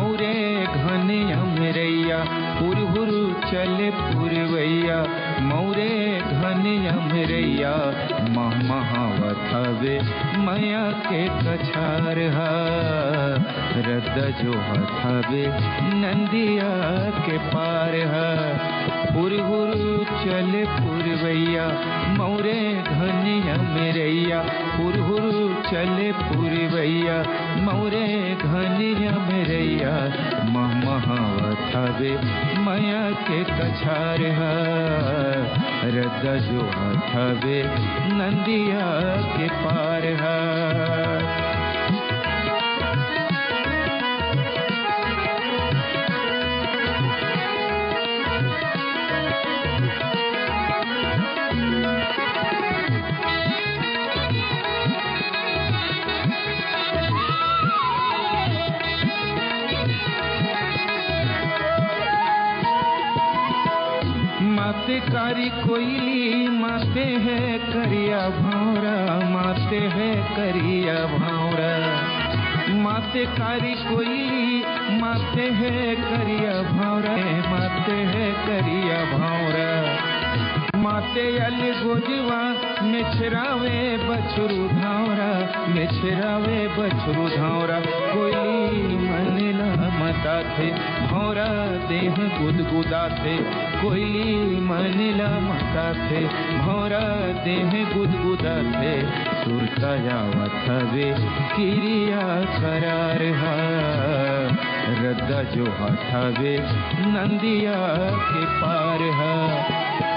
मौरे घन अमरैया हुर चले पुरवैया मौरे घन अमरैया महावत हवे माया के कछार रद जो हवे नंदिया के पार हुर चले पुरवैया मौरे घन अमरैया हुर चले पुरवैया मौरे घन अमरैया महावत हवे माया के कछार रद जो हवे नंदिया के पार माते कारी कोयली माते है करिया भावरा माते है करिया भावरा माते कारी कोयली माते है करिया भावरा माते है करिया भावरा माते अल गोजवा मेछरावे बछरू धावरा मेछरावे बछरू धावरा कोयली मनला मता थे भौरा देह गुदगुदा थे कोयली मनला मता थे भौरा देह गुदगुदा थे सुरतायावत हवे किरिया करार रद्दा जो हवे नंदिया के पार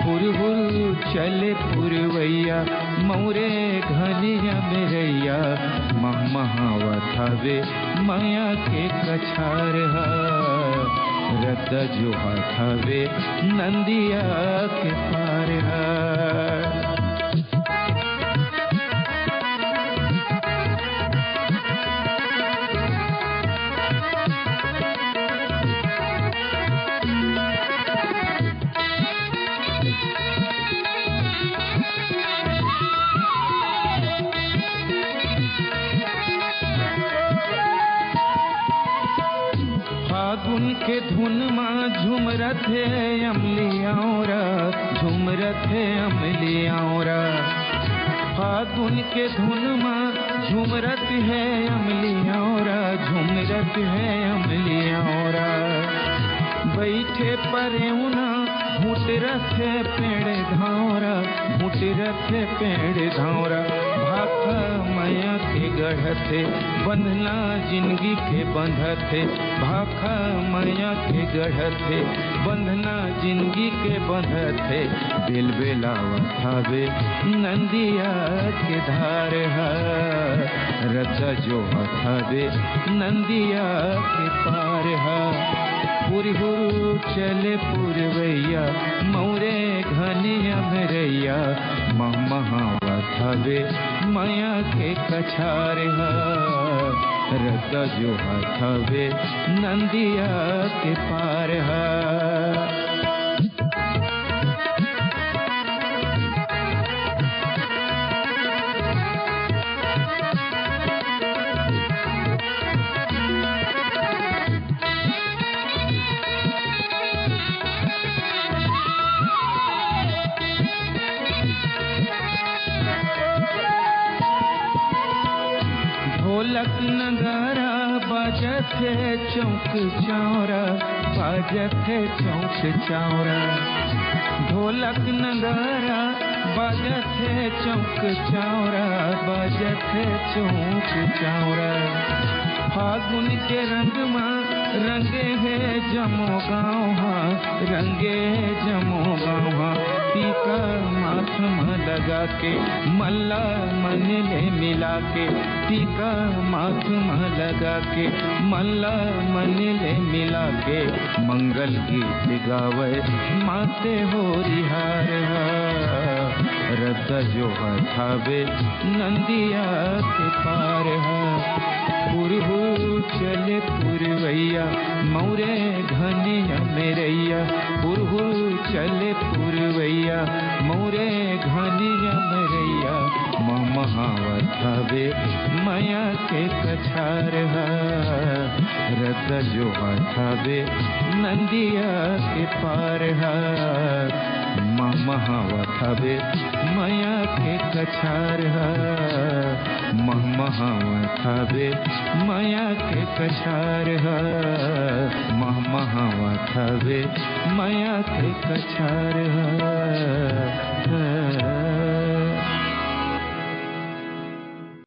हुर चले पुरवैया मौरे घनिया मेरैया महावत हवे माया के कछार रद जो हवे नंदिया के पार फागुन के धुन माँ झुमरत है अमलियाओरा झुमरत है अमलियाओरा फागुन के धुन माँ झुमरत है अमलियाओरा झुमरत है अमलियाओरा बैठे परेउना घुट रथे पेड़ धावरा घुट रथे पेड़ धावरा भाखा माया के गढ़थे बंधना जिंदगी के बंधथे भाखा माया के गढ़थे बंधना जिंदगी के बंधथे बेल बेलावत हवे नंदिया के धार रद जो हवे नंदिया के पार हुर चले पुरवैया मौरे घनिया मेरैया महावत हवे माया के कछार रद जो हवे नंदिया के पार ढोलक नगारा बाजत है चौक चावरा बाजत है चौक चावरा ढोलक नगारा बाजत है चौक चावरा बाजत है चौक चावरा फागुन के रंग माँ रंगे है जमो गाँव रंगे जमो गाँव टीका माथ में लगा के मल्ला मन ले मिला के टीका माथ में लगा के मल्ला मन ले मिला के मंगल गीत गावे माते हो रिहार रद जो हवे नंदिया के पार पुरहु चले पुरवैया मौरे घनिया मेरैया पुरहु चले पुरवैया मौरे घनिया मेरैया महा महावत हवे माया के कछार रत जो हवे नंदिया के पार महावत हवे माया के कछार महावत हवे माया के कछार महावत हवे माया के कछार